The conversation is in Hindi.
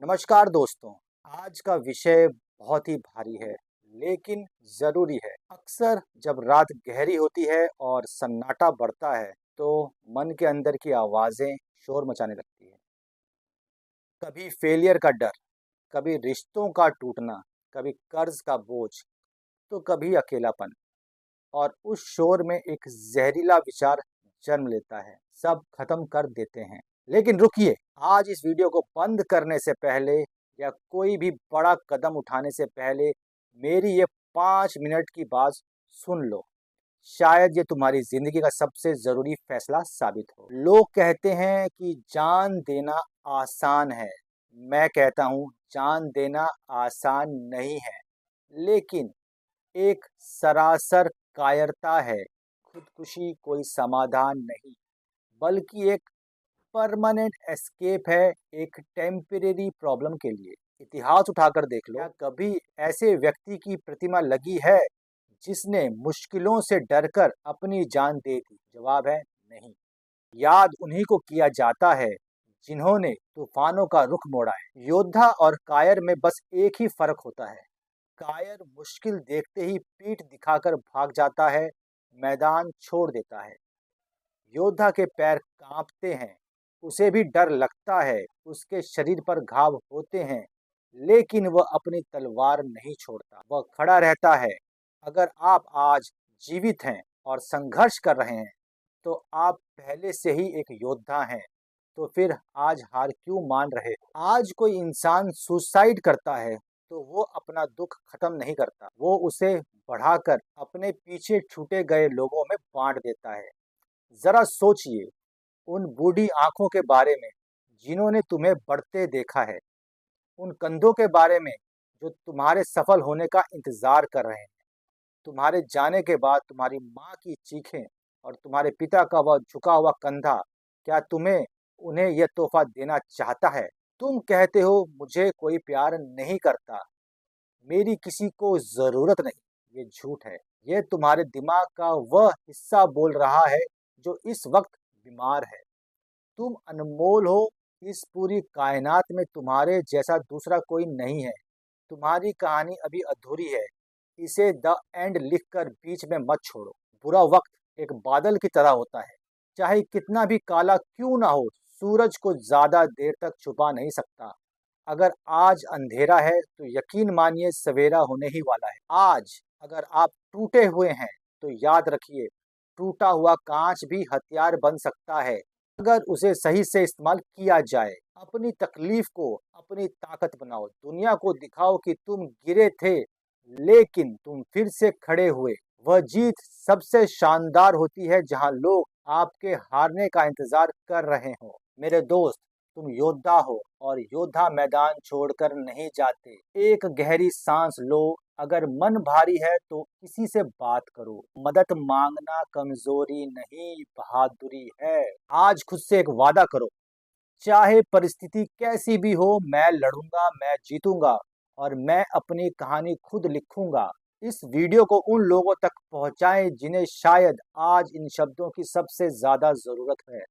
नमस्कार दोस्तों। आज का विषय बहुत ही भारी है लेकिन ज़रूरी है। अक्सर जब रात गहरी होती है और सन्नाटा बढ़ता है तो मन के अंदर की आवाज़ें शोर मचाने लगती है। कभी फेलियर का डर, कभी रिश्तों का टूटना, कभी कर्ज का बोझ, तो कभी अकेलापन। और उस शोर में एक जहरीला विचार जन्म लेता है, सब खत्म कर देते हैं। लेकिन रुकिए, आज इस वीडियो को बंद करने से पहले या कोई भी बड़ा कदम उठाने से पहले मेरी ये 5 मिनट की बात सुन लो। शायद ये तुम्हारी जिंदगी का सबसे जरूरी फैसला साबित हो। लोग कहते हैं कि जान देना आसान है। मैं कहता हूँ जान देना आसान नहीं है, लेकिन एक सरासर कायरता है। खुदकुशी कोई समाधान नहीं, बल्कि एक परमानेंट एस्केप है एक टेम्परेरी प्रॉब्लम के लिए। इतिहास उठाकर देख लो, क्या कभी ऐसे व्यक्ति की प्रतिमा लगी है जिसने मुश्किलों से डरकर अपनी जान दे दी? जवाब है नहीं। याद उन्हीं को किया जाता है जिन्होंने तूफानों का रुख मोड़ा है। योद्धा और कायर में बस एक ही फर्क होता है, कायर मुश्किल देखते ही पीठ दिखाकर भाग जाता है, मैदान छोड़ देता है। योद्धा के पैर कांपते हैं, उसे भी डर लगता है, उसके शरीर पर घाव होते हैं, लेकिन वह अपनी तलवार नहीं छोड़ता, वह खड़ा रहता है। अगर आप आज जीवित हैं और संघर्ष कर रहे हैं तो आप पहले से ही एक योद्धा हैं। तो फिर आज हार क्यों मान रहे हो? आज कोई इंसान सुसाइड करता है तो वो अपना दुख खत्म नहीं करता, वो उसे बढ़ाकर अपने पीछे छूटे गए लोगों में बांट देता है। जरा सोचिए उन बूढ़ी आंखों के बारे में जिन्होंने तुम्हें बढ़ते देखा है, उन कंधों के बारे में जो तुम्हारे सफल होने का इंतजार कर रहे हैं। तुम्हारे जाने के बाद तुम्हारी माँ की चीखें और तुम्हारे पिता का वह झुका हुआ कंधा, क्या तुम्हें उन्हें यह तोहफा देना चाहता है? तुम कहते हो मुझे कोई प्यार नहीं करता, मेरी किसी को जरूरत नहीं। ये झूठ है। ये तुम्हारे दिमाग का वह हिस्सा बोल रहा है जो इस वक्त बीमार है। तुम अनमोल हो, इस पूरी कायनात में तुम्हारे जैसा दूसरा कोई नहीं है। तुम्हारी कहानी अभी अधूरी है। इसे द एंड लिखकर बीच में मत छोड़ो। बुरा वक्त एक बादल की तरह होता है, चाहे कितना भी काला क्यों ना हो, सूरज को ज्यादा देर तक छुपा नहीं सकता। अगर आज अंधेरा है तो यकीन मानिए सवेरा होने ही वाला है। आज अगर आप टूटे हुए हैं तो याद रखिए, टूटा हुआ कांच भी हथियार बन सकता है अगर उसे सही से इस्तेमाल किया जाए। अपनी तकलीफ को अपनी ताकत बनाओ, दुनिया को दिखाओ कि तुम गिरे थे लेकिन तुम फिर से खड़े हुए। वह जीत सबसे शानदार होती है जहां लोग आपके हारने का इंतजार कर रहे हो। मेरे दोस्त, तुम योद्धा हो और योद्धा मैदान छोड़कर नहीं जाते। एक गहरी सांस लो। अगर मन भारी है तो किसी से बात करो। मदद मांगना कमजोरी नहीं, बहादुरी है। आज खुद से एक वादा करो, चाहे परिस्थिति कैसी भी हो, मैं लड़ूंगा, मैं जीतूंगा और मैं अपनी कहानी खुद लिखूंगा। इस वीडियो को उन लोगों तक पहुंचाएं जिन्हें शायद आज इन शब्दों की सबसे ज्यादा जरूरत है।